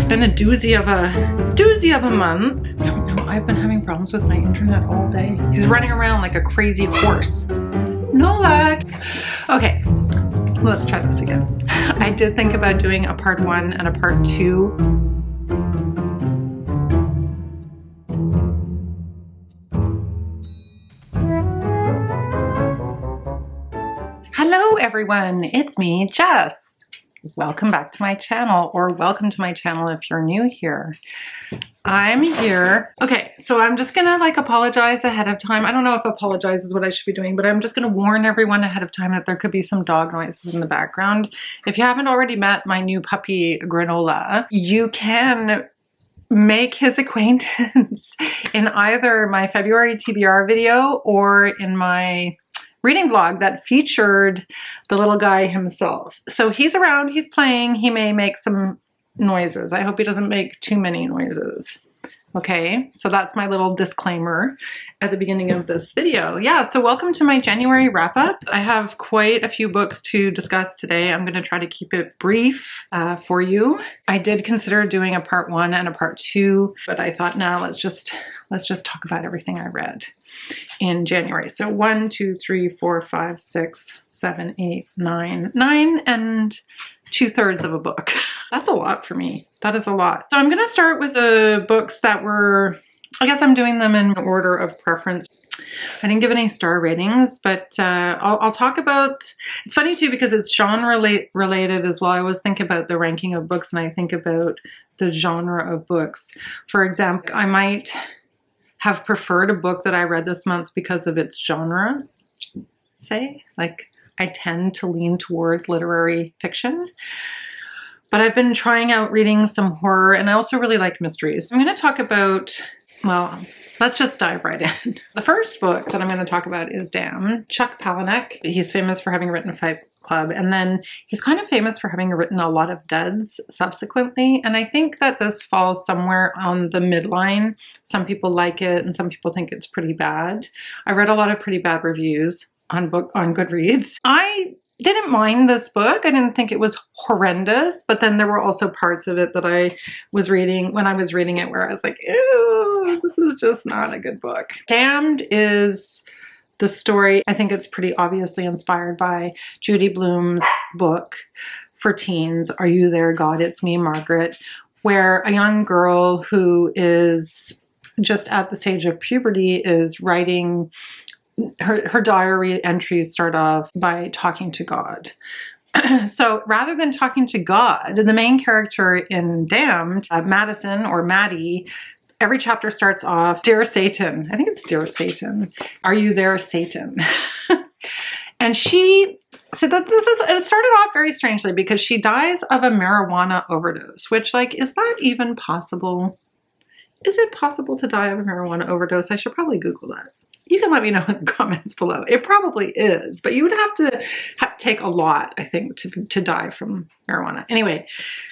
been a doozy of a month. I don't know, I've been having problems with my internet all day. He's running around like a crazy horse. No luck. Okay, let's try this again. I did think about doing a part 1 and a part 2. Hello everyone, it's me, Jess. Welcome back to my channel, or welcome to my channel if you're new here. I'm here. Okay, so I'm just gonna apologize ahead of time. I don't know if apologize is what I should be doing, but I'm just gonna warn everyone ahead of time that there could be some dog noises in the background. If you haven't already met my new puppy, Granola, you can make his acquaintance in either my February TBR video or in my reading vlog that featured the little guy himself. So he's around, he's playing, he may make some noises. I hope he doesn't make too many noises. Okay, so that's my little disclaimer at the beginning of this video. Yeah, so welcome to my January wrap-up. I have quite a few books to discuss today. I'm gonna try to keep it brief for you. I did consider doing a part 1 and a part 2, but I thought, now let's just talk about everything I read in January. So 1, 2, 3, 4, 5, 6, 7, 8, 9 and 2/3 of a book. That's a lot for me. That is a lot. So I'm going to start with the books that were, I guess I'm doing them in order of preference. I didn't give any star ratings, but I'll talk about, it's funny too because it's genre related as well. I always think about the ranking of books and I think about the genre of books. For example, I might have preferred a book that I read this month because of its genre, say, like I tend to lean towards literary fiction, but I've been trying out reading some horror and I also really like mysteries. I'm going to talk about, well, let's just dive right in. The first book that I'm going to talk about is Damned. Chuck Palahniuk. He's famous for having written Fight Club, and then he's kind of famous for having written a lot of duds subsequently, and I think that this falls somewhere on the midline. Some people like it and some people think it's pretty bad. I read a lot of pretty bad reviews on Goodreads. I didn't mind this book. I didn't think it was horrendous, but then there were also parts of it that I was reading when I was reading it where I was like, ew, this is just not a good book. Damned is the story, I think it's pretty obviously inspired by Judy Blume's book for teens, Are You There, God? It's Me, Margaret, where a young girl who is just at the stage of puberty is writing, her diary entries start off by talking to God. So rather than talking to God, the main character in Damned, Madison or Maddie, every chapter starts off, Dear Satan. I think it's Dear Satan. Are you there, Satan? And she said that it started off very strangely because she dies of a marijuana overdose, which, like, is that even possible? Is it possible to die of a marijuana overdose? I should probably Google that. You can let me know in the comments below. It probably is, but you would have to take a lot, I think, to die from marijuana. Anyway,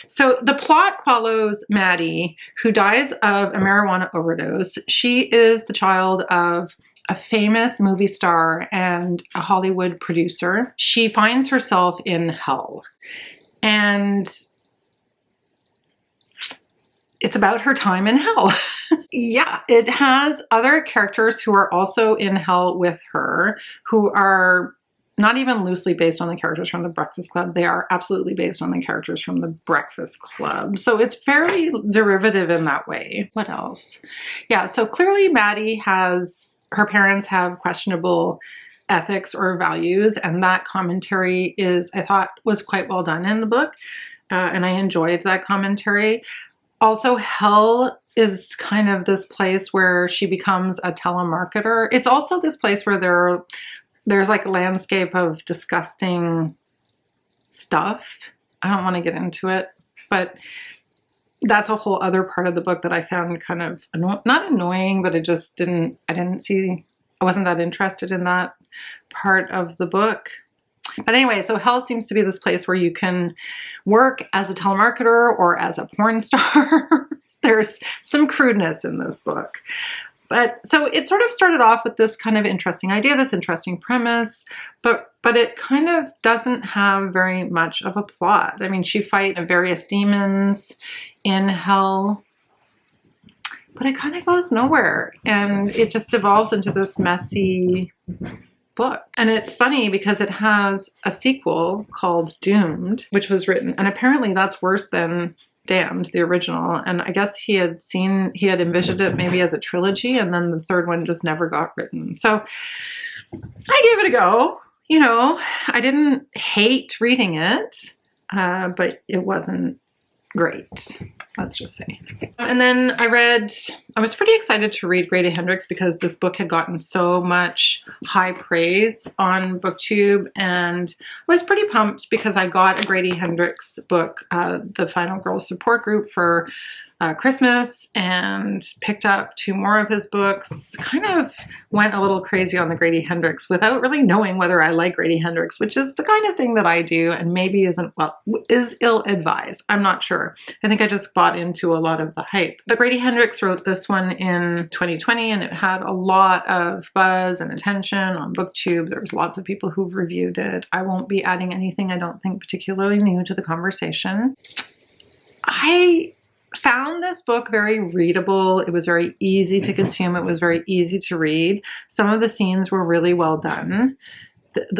so the plot follows Maddie, who dies of a marijuana overdose. She is the child of a famous movie star and a Hollywood producer. She finds herself in hell, and it's about her time in hell. Yeah, it has other characters who are also in hell with her, who are not even loosely based on the characters from The Breakfast Club. They are absolutely based on the characters from The Breakfast Club. So it's fairly derivative in that way. What else? Yeah, so clearly Maddie her parents have questionable ethics or values, and that commentary I thought was quite well done in the book, and I enjoyed that commentary. Also, hell is kind of this place where she becomes a telemarketer. It's also this place where there's like a landscape of disgusting stuff. I don't want to get into it, but that's a whole other part of the book that I found kind of not annoying, but I wasn't that interested in that part of the book. But anyway, so hell seems to be this place where you can work as a telemarketer or as a porn star. There's some crudeness in this book. But so it sort of started off with this kind of interesting idea, this interesting premise, but but it kind of doesn't have very much of a plot. I mean, she fights various demons in hell, but it kind of goes nowhere, and it just devolves into this messy book. And it's funny because it has a sequel called Doomed, which was written, and apparently that's worse than Damned, the original. And I guess he had envisioned it maybe as a trilogy, and then the third one just never got written. So I gave it a go. You know, I didn't hate reading it, but it wasn't great, let's just say. And then I was pretty excited to read Grady Hendrix because this book had gotten so much high praise on BookTube, and I was pretty pumped because I got a Grady Hendrix book, the Final Girl Support Group, for Christmas, and picked up 2 more of his books. Kind of went a little crazy on the Grady Hendrix without really knowing whether I like Grady Hendrix, which is the kind of thing that I do and maybe is ill-advised. I'm not sure. I think I just bought into a lot of the hype. But Grady Hendrix wrote this one in 2020, and it had a lot of buzz and attention on BookTube. There's lots of people who've reviewed it. I won't be adding anything I don't think particularly new to the conversation. I found this book very readable. It was very easy to consume. It was very easy to read. Some of the scenes were really well done.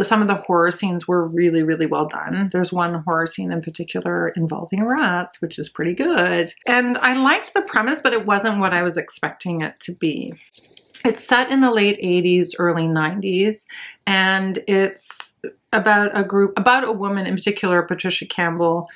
Some of the horror scenes were really, really well done. There's one horror scene in particular involving rats, which is pretty good. And I liked the premise, but it wasn't what I was expecting it to be. It's set in the late 80s, early 90s, and it's about a woman in particular, Patricia Campbell,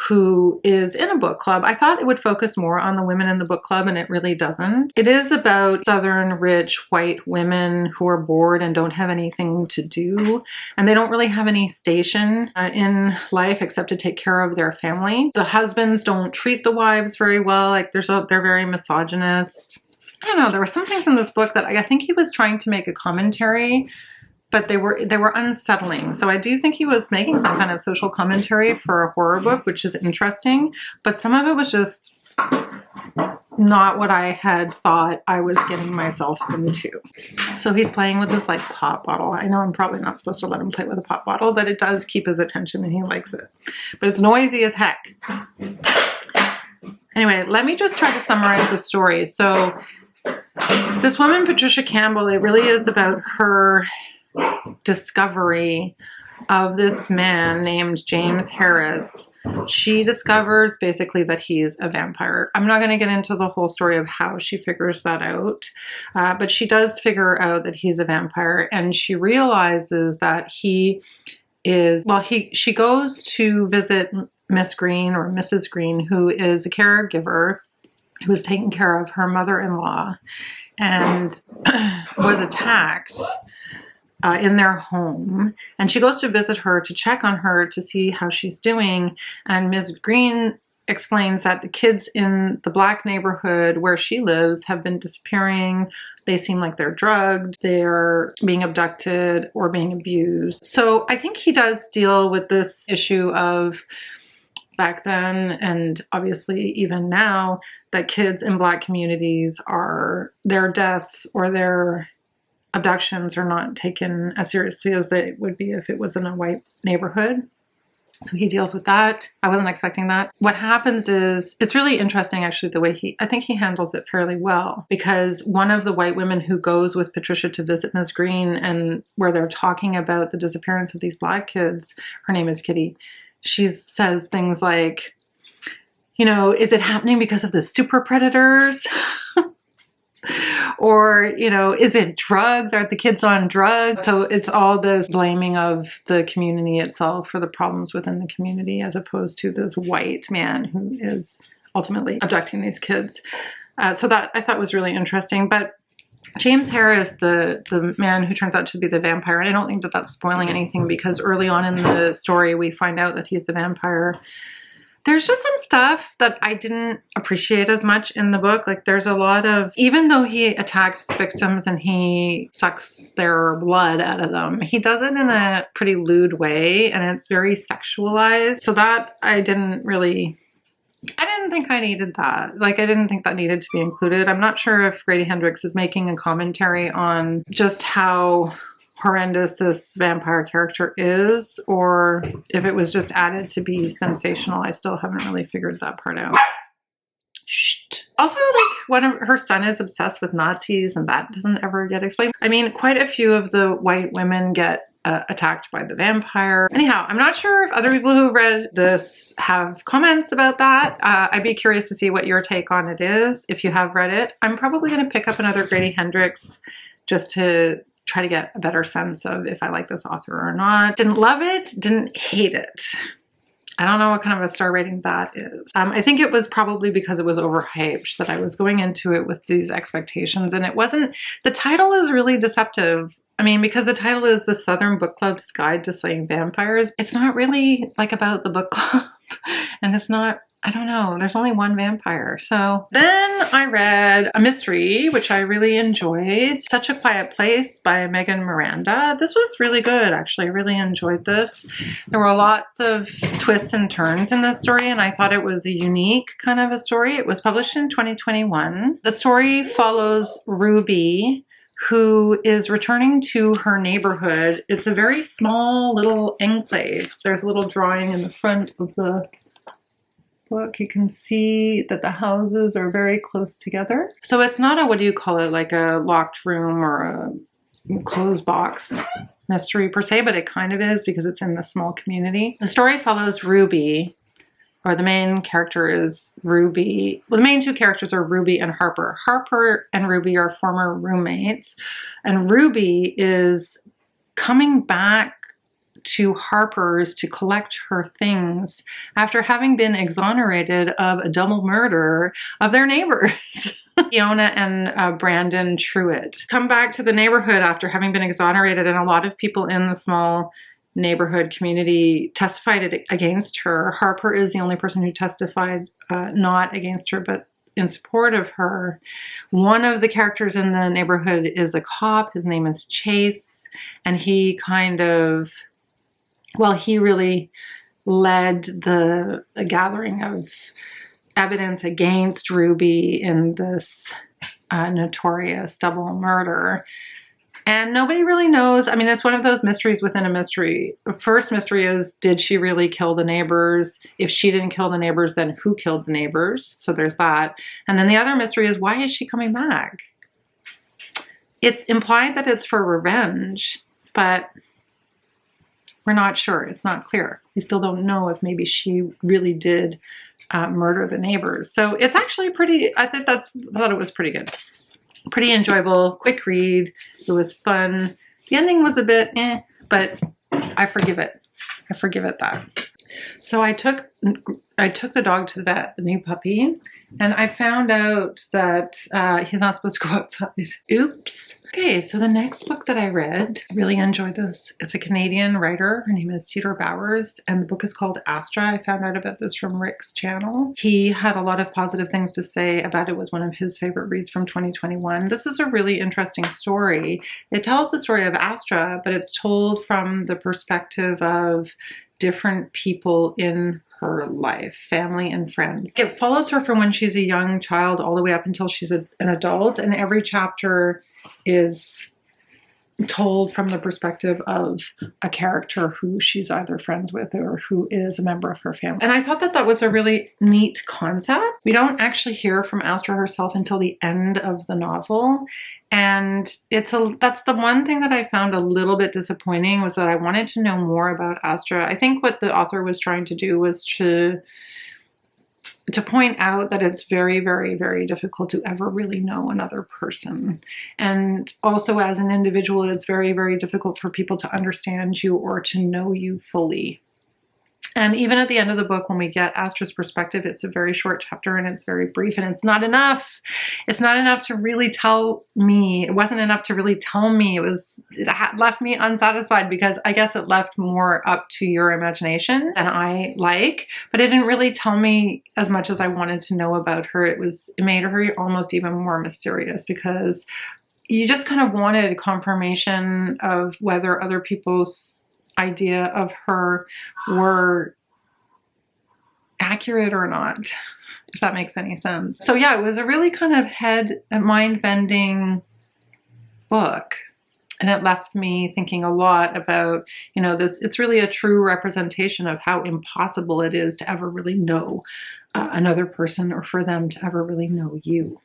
who is in a book club. I thought it would focus more on the women in the book club, and it really doesn't. It is about Southern rich white women who are bored and don't have anything to do, and they don't really have any station in life except to take care of their family. The husbands don't treat the wives very well. Like they're very misogynist. I don't know, there were some things in this book that I think he was trying to make a commentary, but they were unsettling. So I do think he was making some kind of social commentary for a horror book, which is interesting, but some of it was just not what I had thought I was getting myself into. So he's playing with this like pop bottle. I know I'm probably not supposed to let him play with a pop bottle, but it does keep his attention and he likes it. But it's noisy as heck. Anyway, let me just try to summarize the story. So this woman, Patricia Campbell, it really is about her discovery of this man named James Harris. She discovers basically that he's a vampire. I'm not going to get into the whole story of how she figures that out, but she does figure out that he's a vampire, and she realizes that he is, well, she goes to visit Miss Green or Mrs. Green, who is a caregiver who was taking care of her mother-in-law and was attacked in their home, and she goes to visit her to check on her to see how she's doing. And Ms. Green explains that the kids in the black neighborhood where she lives have been disappearing. They seem like they're drugged, they're being abducted or being abused. So I think he does deal with this issue of back then, and obviously even now, that kids in black communities their deaths or their abductions are not taken as seriously as they would be if it was in a white neighborhood. So he deals with that. I wasn't expecting that. What happens is, it's really interesting actually the way I think he handles it fairly well, because one of the white women who goes with Patricia to visit Ms. Green, and where they're talking about the disappearance of these black kids, her name is Kitty, she says things like, you know, is it happening because of the super predators? Or, you know, is it drugs? Are the kids on drugs? So it's all this blaming of the community itself for the problems within the community, as opposed to this white man who is ultimately abducting these kids. So that I thought was really interesting. But James Harris, the man who turns out to be the vampire, and I don't think that that's spoiling anything, because early on in the story we find out that he's the vampire. There's just some stuff that I didn't appreciate as much in the book. Like there's a lot of, even though he attacks victims and he sucks their blood out of them, he does it in a pretty lewd way, and it's very sexualized. So that I didn't think I needed that. Like I didn't think that needed to be included. I'm not sure if Grady Hendrix is making a commentary on just how horrendous this vampire character is, or if it was just added to be sensational. I still haven't really figured that part out. Shh. Also, like, one of her son is obsessed with Nazis, and that doesn't ever get explained. I mean, quite a few of the white women get attacked by the vampire. Anyhow, I'm not sure if other people who read this have comments about that. I'd be curious to see what your take on it is if you have read it. I'm probably going to pick up another Grady Hendrix just to try to get a better sense of if I like this author or not. Didn't love it, didn't hate it. I don't know what kind of a star rating that is. I think it was probably because it was overhyped that I was going into it with these expectations, and it wasn't. The title is really deceptive. I mean, because the title is The Southern Book Club's Guide to Slaying Vampires. It's not really like about the book club, and it's not, I don't know, there's only one vampire. So then I read a mystery, which I really enjoyed, Such a Quiet Place by Miranda. This was really good, actually. I really enjoyed this. There were lots of twists and turns in this story, and I thought it was a unique kind of a story. It was published in 2021. The story follows Ruby, who is returning to her neighborhood. It's a very small little enclave. There's a little drawing in the front of the book. You can see that the houses are very close together. So it's not a, what do you call it, like a locked room or a closed box mystery per se, but it kind of is because it's in this small community. The story follows Ruby, or the main character is Ruby. Well, the main two characters are Ruby and Harper. Harper and Ruby are former roommates, and Ruby is coming back to Harper's to collect her things after having been exonerated of a double murder of their neighbors. Fiona and Brandon Truitt come back to the neighborhood after having been exonerated, and a lot of people in the small neighborhood community testified against her. Harper is the only person who testified not against her, but in support of her. One of the characters in the neighborhood is a cop. His name is Chase, and he kind of, well, he really led the gathering of evidence against Ruby in this notorious double murder. And nobody really knows. I mean, it's one of those mysteries within a mystery. The first mystery is, did she really kill the neighbors? If she didn't kill the neighbors, then who killed the neighbors? So there's that. And then the other mystery is, why is she coming back? It's implied that it's for revenge, but we're not sure. It's not clear. We still don't know if maybe she really did murder the neighbors. So it's actually pretty, I thought it was pretty good. Pretty enjoyable, quick read. It was fun. The ending was a bit but I forgive it. I forgive it that. So I took the dog to the vet, the new puppy, and I found out that he's not supposed to go outside. Oops. Okay, so the next book that I read, really enjoyed this. It's a Canadian writer. Her name is Cedar, and the book is called Astra. I found out about this from Rick's channel. He had a lot of positive things to say about it. It was one of his favorite reads from 2021. This is a really interesting story. It tells the story of Astra, but it's told from the perspective of different people in her life, family and friends. It follows her from when she's a young child all the way up until she's an adult, and every chapter is told from the perspective of a character who she's either friends with or who is a member of her family. And I thought that that was a really neat concept. We don't actually hear from Astra herself until the end of the novel. And that's the one thing that I found a little bit disappointing, was that I wanted to know more about Astra. I think what the author was trying to do was to point out that it's very, very, very difficult to ever really know another person. And also as an individual, it's very, very difficult for people to understand you or to know you fully. And even at the end of the book, when we get Astra's perspective, it's a very short chapter and it's very brief, and it's not enough. It's not enough to really tell me. It wasn't enough to really tell me. It left me unsatisfied, because I guess it left more up to your imagination than I like, but it didn't really tell me as much as I wanted to know about her. It made her almost even more mysterious, because you just kind of wanted confirmation of whether other people's idea of her were accurate or not, if that makes any sense. So yeah, it was a really kind of mind-bending book. And it left me thinking a lot about, you know, this, it's really a true representation of how impossible it is to ever really know another person, or for them to ever really know you.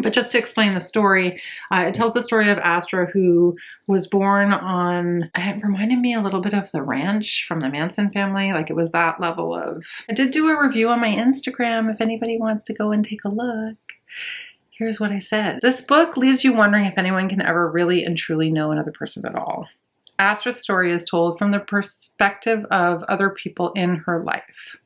But just to explain the story, it tells the story of Astra, who was born on, it reminded me a little bit of the ranch from the Manson family. Like, it was that level of, I did do a review on my Instagram if anybody wants to go and take a look. Here's what I said. This book leaves you wondering if anyone can ever really and truly know another person at all. Astra's story is told from the perspective of other people in her life.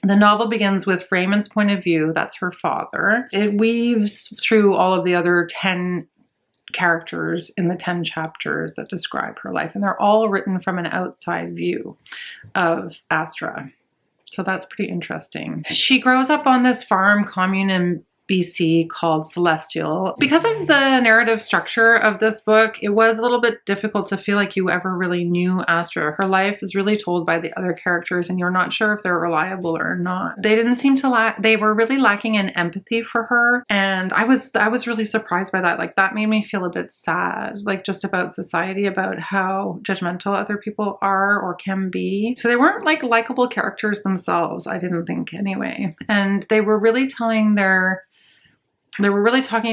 The novel begins with Raymond's point of view, that's her father. It weaves through all of the other 10 characters in the 10 chapters that describe her life, and they're all written from an outside view of Astra. So that's pretty interesting. She grows up on this farm commune in BC called Celestial. Because of the narrative structure of this book, it was a little bit difficult to feel like you ever really knew Astra. Her life is really told by the other characters, and you're not sure if they're reliable or not. They didn't seem to they were really lacking in empathy for her, and I was really surprised by that. Like, that made me feel a bit sad, like just about society, about how judgmental other people are or can be. So they weren't like likable characters themselves, I didn't think anyway. And they were really talking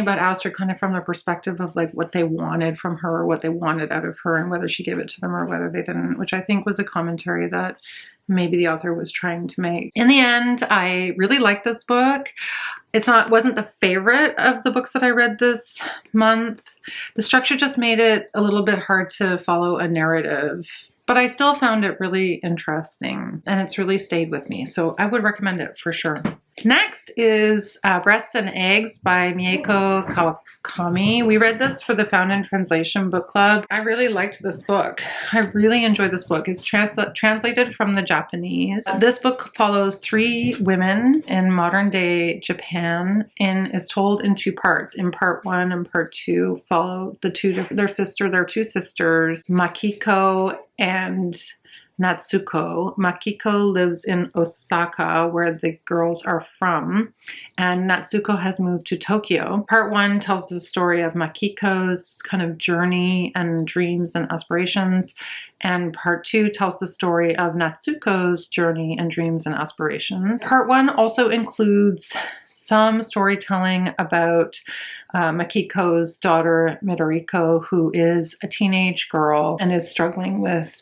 about Astra kind of from the perspective of like what they wanted from her, or what they wanted out of her, and whether she gave it to them or whether they didn't, which I think was a commentary that maybe the author was trying to make. In the end, I really liked this book. Wasn't the favorite of the books that I read this month. The structure just made it a little bit hard to follow a narrative, but I still found it really interesting, and it's really stayed with me. So I would recommend it for sure. Next is Breasts and Eggs by Mieko Kawakami. We read this for the Found in Translation book club. I really liked this book. I really enjoyed this book. It's translated from the Japanese. This book follows 3 women in modern day Japan and is told in 2 parts. In part 1 and part 2 follow their 2 sisters, Makiko and Natsuko. Makiko lives in Osaka, where the girls are from, and Natsuko has moved to Tokyo. Part 1 tells the story of Makiko's kind of journey and dreams and aspirations, and part 2 tells the story of Natsuko's journey and dreams and aspirations. Part 1 also includes some storytelling about Makiko's daughter, Midoriko, who is a teenage girl and is struggling with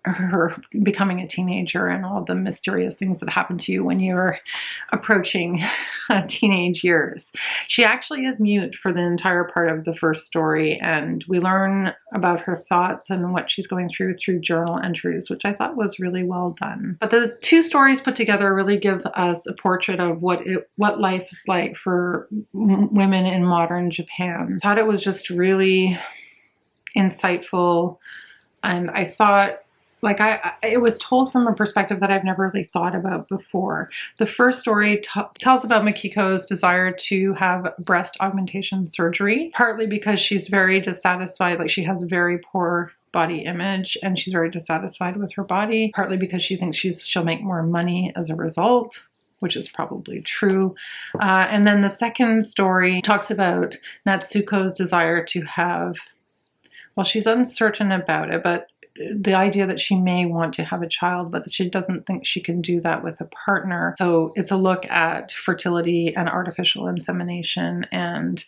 her becoming a teenager and all the mysterious things that happen to you when you're approaching teenage years. She actually is mute for the entire part of the first story, and we learn about her thoughts and what she's going through journal entries, which I thought was really well done. But the 2 stories put together really give us a portrait of what life is like for women in modern Japan. I thought it was just really insightful, and I thought, like, it was told from a perspective that I've never really thought about before. The first story tells about Makiko's desire to have breast augmentation surgery, partly because she's very dissatisfied, like she has a very poor body image and she's very dissatisfied with her body, partly because she thinks she'll make more money as a result, which is probably true. And then the second story talks about Natsuko's desire to have, well, she's uncertain about it, but the idea that she may want to have a child, but she doesn't think she can do that with a partner. So it's a look at fertility and artificial insemination and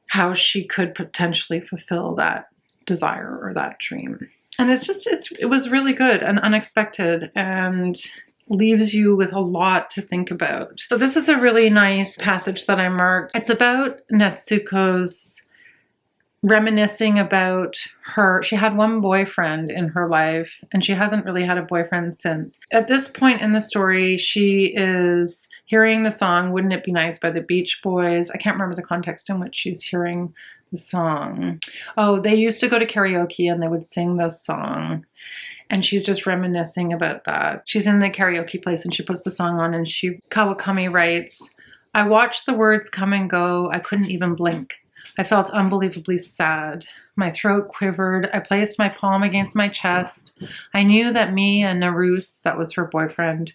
how she could potentially fulfill that desire or that dream. And it was really good and unexpected and leaves you with a lot to think about. So this is a really nice passage that I marked. It's about Natsuko's reminiscing about she had one boyfriend in her life and she hasn't really had a boyfriend since. At this point in the story, she is hearing the song Wouldn't It Be Nice by the Beach Boys. I can't remember the context in which she's hearing the song. Oh, they used to go to karaoke and they would sing this song. And she's just reminiscing about that. She's in the karaoke place and she puts the song on, and Kawakami writes, "I watched the words come and go. I couldn't even blink. I felt unbelievably sad. My throat quivered. I placed my palm against my chest. I knew that me and Narus, that was her boyfriend,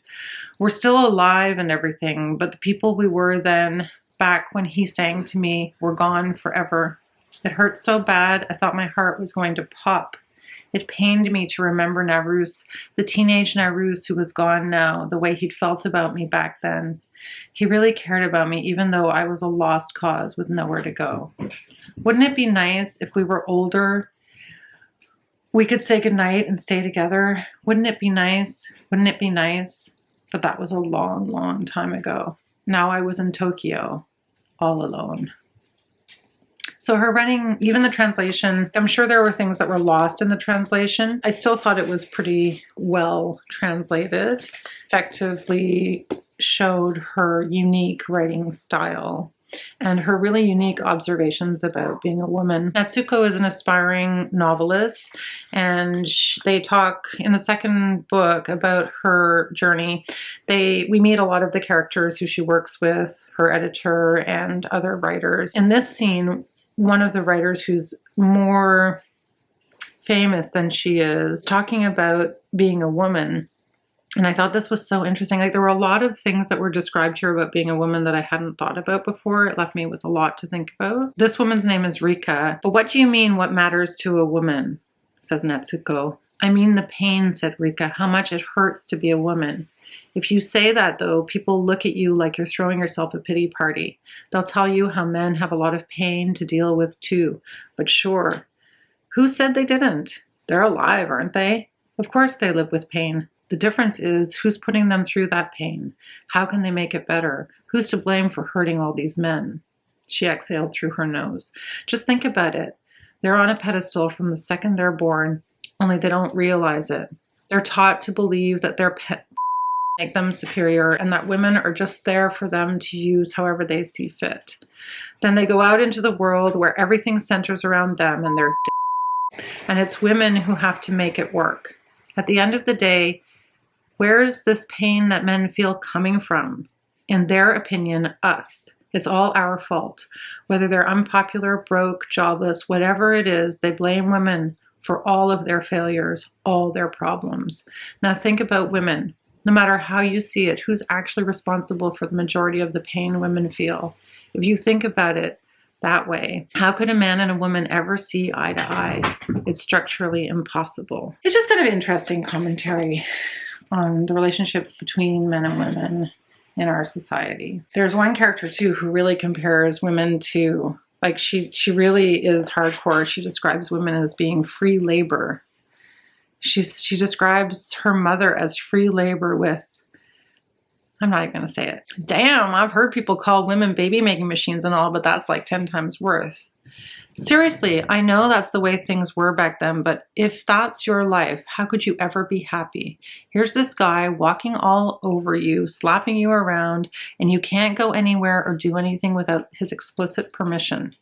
were still alive and everything, but the people we were then, back when he sang to me, were gone forever. It hurt so bad, I thought my heart was going to pop. It pained me to remember Narus, the teenage Narus who was gone now, the way he'd felt about me back then. He really cared about me, even though I was a lost cause with nowhere to go. Wouldn't it be nice if we were older, we could say goodnight and stay together? Wouldn't it be nice? Wouldn't it be nice? But that was a long, long time ago. Now I was in Tokyo, all alone. So her writing, even the translation, I'm sure there were things that were lost in the translation. I still thought it was pretty well translated. Effectively showed her unique writing style and her really unique observations about being a woman. Natsuko is an aspiring novelist, and they talk in the second book about her journey. We meet a lot of the characters who she works with, her editor and other writers. In this scene, one of the writers who's more famous than she is, talking about being a woman. And I thought this was so interesting. Like, there were a lot of things that were described here about being a woman that I hadn't thought about before. It left me with a lot to think about. This woman's name is Rika. But what do you mean, what matters to a woman? Says Natsuko. I mean the pain, said Rika, how much it hurts to be a woman. If you say that, though, people look at you like you're throwing yourself a pity party. They'll tell you how men have a lot of pain to deal with, too. But sure, who said they didn't? They're alive, aren't they? Of course they live with pain. The difference is who's putting them through that pain. How can they make it better? Who's to blame for hurting all these men? She exhaled through her nose. Just think about it. They're on a pedestal from the second they're born, only they don't realize it. They're taught to believe that their pet make them superior and that women are just there for them to use however they see fit. Then they go out into the world where everything centers around them and their and it's women who have to make it work. At the end of the day, where is this pain that men feel coming from? In their opinion, us. It's all our fault. Whether they're unpopular, broke, jobless, whatever it is, they blame women for all of their failures, all their problems. Now think about women. No matter how you see it, who's actually responsible for the majority of the pain women feel? If you think about it that way, how could a man and a woman ever see eye to eye? It's structurally impossible. It's just kind of interesting commentary on the relationship between men and women in our society. There's one character too who really compares women to, like, she really is hardcore. She describes women as being free labor. She describes her mother as free labor with, I'm not even going to say it. Damn, I've heard people call women baby making machines and all, but that's like 10 times worse. Seriously, I know that's the way things were back then, but if that's your life, how could you ever be happy? Here's this guy walking all over you, slapping you around, and you can't go anywhere or do anything without his explicit permission.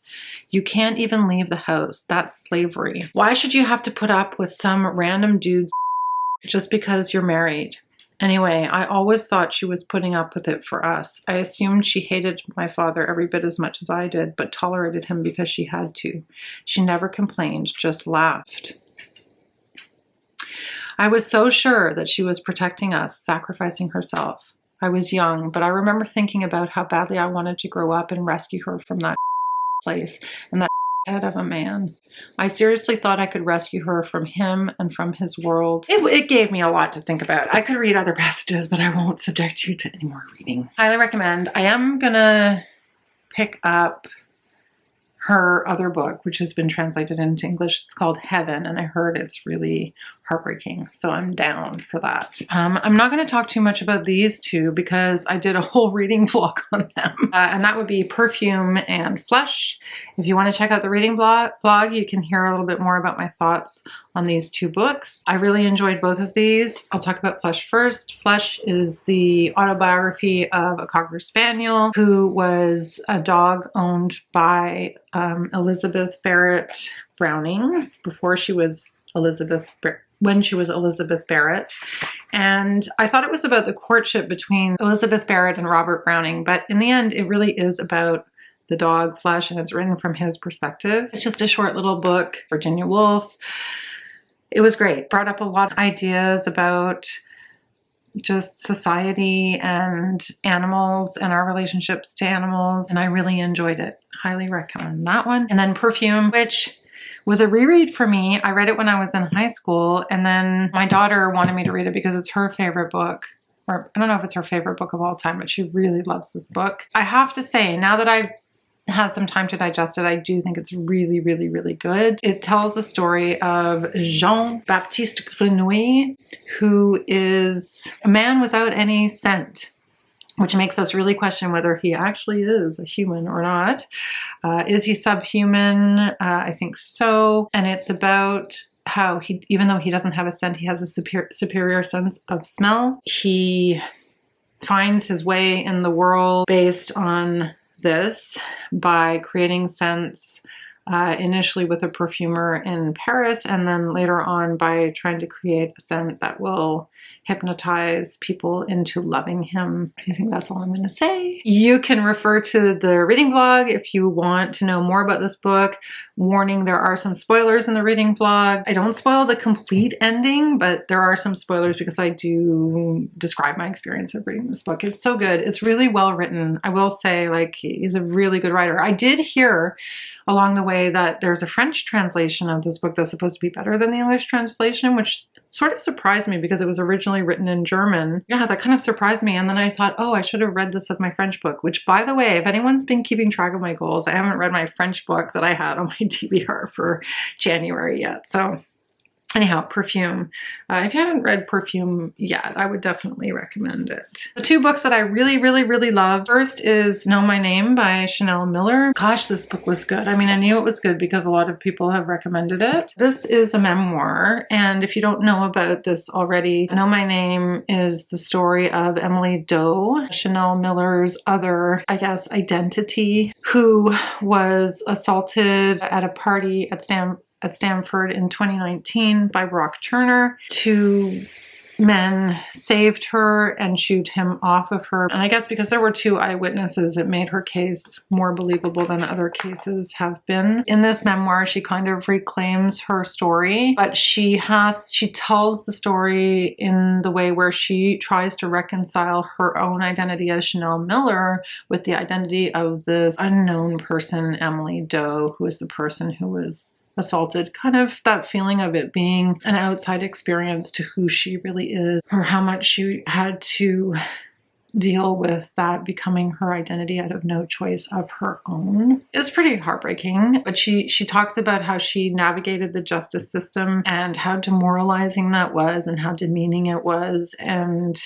You can't even leave the house. That's slavery. Why should you have to put up with some random dude just because you're married? Anyway, I always thought she was putting up with it for us. I assumed she hated my father every bit as much as I did, but tolerated him because she had to. She never complained, just laughed. I was so sure that she was protecting us, sacrificing herself. I was young, but I remember thinking about how badly I wanted to grow up and rescue her from that place and that head of a man. I seriously thought I could rescue her from him and from his world. It gave me a lot to think about. I could read other passages, but I won't subject you to any more reading. Highly recommend. I am gonna pick up her other book, which has been translated into English. It's called Heaven, and I heard it's really heartbreaking, so I'm down for that. I'm not going to talk too much about these two because I did a whole reading vlog on them, and that would be Perfume and Flesh. If you want to check out the reading vlog, you can hear a little bit more about my thoughts on these two books. I really enjoyed both of these. I'll talk about Flesh first. Flesh is the autobiography of a Cocker Spaniel who was a dog owned by Elizabeth Barrett Browning before she was when she was Elizabeth Barrett. And I thought it was about the courtship between Elizabeth Barrett and Robert Browning, but in the end, it really is about the dog Flesh, and it's written from his perspective. It's just a short little book. Virginia Woolf. It was great. Brought up a lot of ideas about just society and animals and our relationships to animals. And I really enjoyed it. Highly recommend that one. And then Perfume, which was a reread for me. I read it when I was in high school, and then my daughter wanted me to read it because it's her favorite book. Or I don't know if it's her favorite book of all time, but she really loves this book. I have to say, now that I've had some time to digest it, I do think it's really, really, really good. It tells the story of Jean-Baptiste Grenouille, who is a man without any scent, which makes us really question whether he actually is a human or not. Is he subhuman? I think so. And it's about how he, even though he doesn't have a scent, he has a superior sense of smell. He finds his way in the world based on this by creating scents, initially with a perfumer in Paris, and then later on by trying to create a scent that will hypnotize people into loving him. I think that's all I'm going to say. You can refer to the reading blog if you want to know more about this book. Warning, there are some spoilers in the reading blog. I don't spoil the complete ending, but there are some spoilers because I do describe my experience of reading this book. It's so good. It's really well written. I will say, like, he's a really good writer. I did hear along the way that there's a French translation of this book that's supposed to be better than the English translation, which sort of surprised me because it was originally written in German. Yeah, that kind of surprised me. And then I thought, oh, I should have read this as my French book, which, by the way, if anyone's been keeping track of my goals, I haven't read my French book that I had on my TBR for January yet. So anyhow, Perfume. If you haven't read Perfume yet, I would definitely recommend it. The two books that I really, really, really love. First is Know My Name by Chanel Miller. Gosh, this book was good. I mean, I knew it was good because a lot of people have recommended it. This is a memoir, and if you don't know about this already, Know My Name is the story of Emily Doe, Chanel Miller's other, I guess, identity, who was assaulted at a party at Stanford in 2019 by Brock Turner. Two men saved her and shooed him off of her. And I guess because there were two eyewitnesses, it made her case more believable than other cases have been. In this memoir, she kind of reclaims her story, but she tells the story in the way where she tries to reconcile her own identity as Chanel Miller with the identity of this unknown person, Emily Doe, who is the person who was assaulted. Kind of that feeling of it being an outside experience to who she really is, or how much she had to deal with that becoming her identity out of no choice of her own. It's pretty heartbreaking, but she talks about how she navigated the justice system and how demoralizing that was and how demeaning it was, and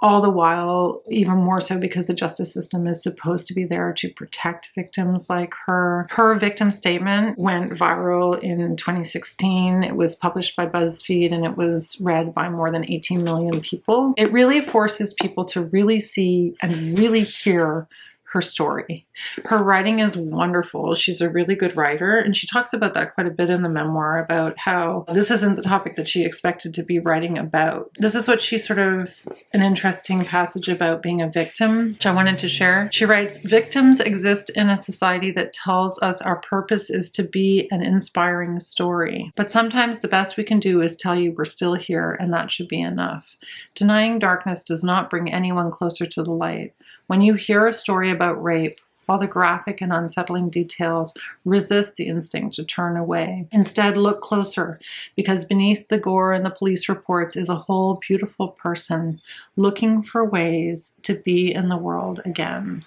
all the while, even more so because the justice system is supposed to be there to protect victims like her. Her victim statement went viral in 2016. It was published by BuzzFeed and it was read by more than 18 million people. It really forces people to really see and really hear her story. Her writing is wonderful. She's a really good writer, and she talks about that quite a bit in the memoir, about how this isn't the topic that she expected to be writing about. This is what she sort of, an interesting passage about being a victim, which I wanted to share. She writes, "Victims exist in a society that tells us our purpose is to be an inspiring story. But sometimes the best we can do is tell you we're still here, and that should be enough. Denying darkness does not bring anyone closer to the light. When you hear a story about rape, all the graphic and unsettling details, resist the instinct to turn away. Instead, look closer, because beneath the gore and the police reports is a whole beautiful person looking for ways to be in the world again."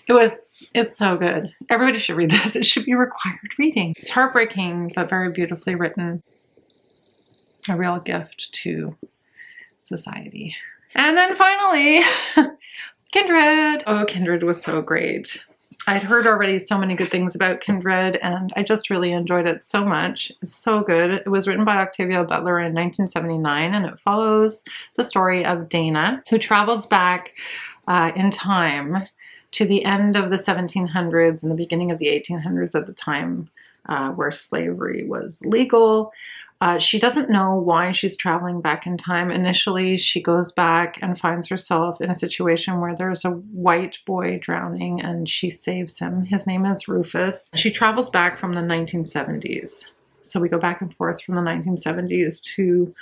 It's so good. Everybody should read this. It should be required reading. It's heartbreaking, but very beautifully written. A real gift to society. And then finally, Kindred. Oh, Kindred was so great. I'd heard already so many good things about Kindred, and I just really enjoyed it so much. It's so good. It was written by Octavia Butler in 1979, and it follows the story of Dana, who travels back in time to the end of the 1700s and the beginning of the 1800s, at the time where slavery was legal. She doesn't know why she's traveling back in time. Initially, she goes back and finds herself in a situation where there's a white boy drowning and she saves him. His name is Rufus. She travels back from the 1970s. So we go back and forth from the 1970s to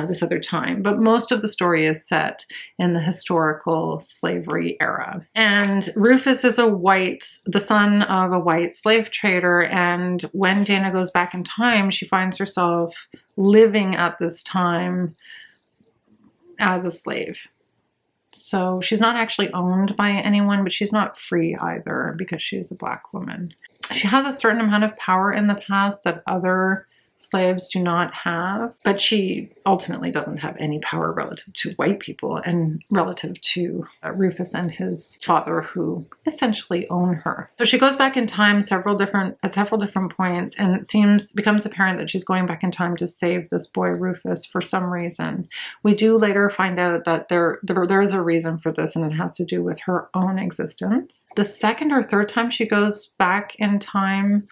this other time. But most of the story is set in the historical slavery era. And Rufus is the son of a white slave trader. And when Dana goes back in time, she finds herself living at this time as a slave. So she's not actually owned by anyone, but she's not free either because she's a Black woman. She has a certain amount of power in the past that other slaves do not have, but she ultimately doesn't have any power relative to white people and relative to Rufus and his father, who essentially own her. So she goes back in time at several different points, and it becomes apparent that she's going back in time to save this boy Rufus for some reason. We do later find out that there is a reason for this, and it has to do with her own existence. The second or third time she goes back in time,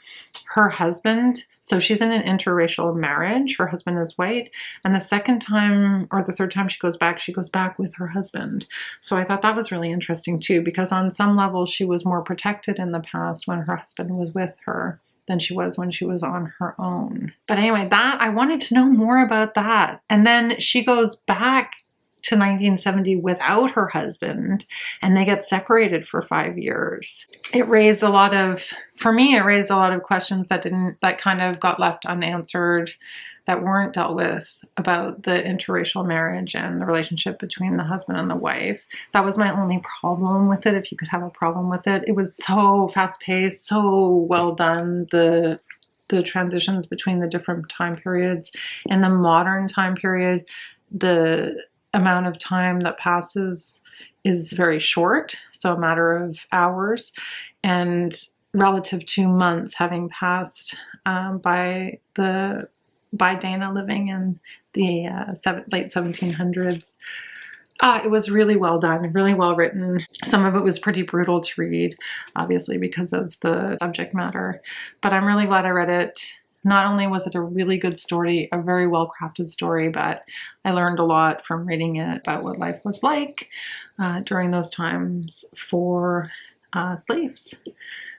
her husband, so she's in an interracial marriage. Her husband is white. And the second time or the third time she goes back with her husband. So I thought that was really interesting too, because on some level she was more protected in the past when her husband was with her than she was when she was on her own. But anyway, I wanted to know more about that. And then she goes back to 1970 without her husband, and they get separated for 5 years. It raised a lot of questions that kind of got left unanswered, that weren't dealt with, about the interracial marriage and the relationship between the husband and the wife. That was my only problem with it, if you could have a problem with it. It was so fast-paced, so well done. The transitions between the different time periods. In the modern time period, the amount of time that passes is very short, so a matter of hours, and relative to months having passed by Dana living in the late 1700s. It was really well done, really well written. Some of it was pretty brutal to read, obviously because of the subject matter, but I'm really glad I read it. Not only was it a really good story, a very well-crafted story, but I learned a lot from reading it about what life was like during those times for slaves.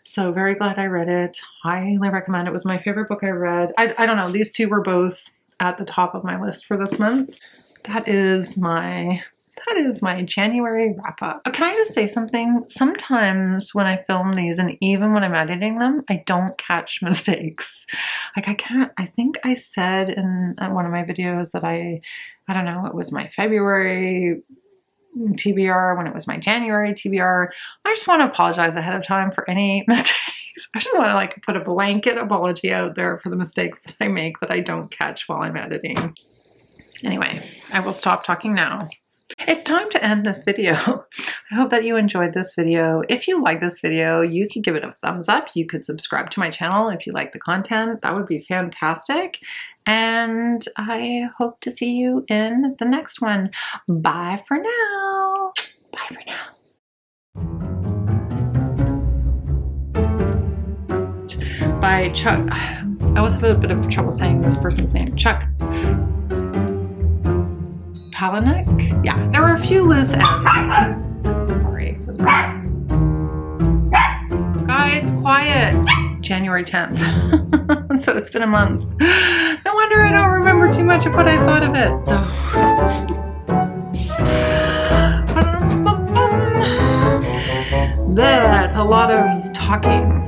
So very glad I read it. Highly recommend it. It was my favorite book I read. I don't know, these two were both at the top of my list for this month. That is my January wrap up. Can I just say something? Sometimes when I film these, and even when I'm editing them, I don't catch mistakes. Like I think I said in one of my videos that I don't know, it was my February TBR when it was my January TBR. I just want to apologize ahead of time for any mistakes. I just want to put a blanket apology out there for the mistakes that I make that I don't catch while I'm editing. Anyway, I will stop talking now. It's time to end this video. I hope that you enjoyed this video. If you like this video, you could give it a thumbs up. You could subscribe to my channel if you like the content. That would be fantastic. And I hope to see you in the next one. Bye for now. Bye for now. By Chuck. I always have a bit of trouble saying this person's name. Chuck Palahniuk? Yeah, there were a few loose ends. Sorry for the guys, quiet. January 10th. So it's been a month. No wonder I don't remember too much of what I thought of it. So that's a lot of talking.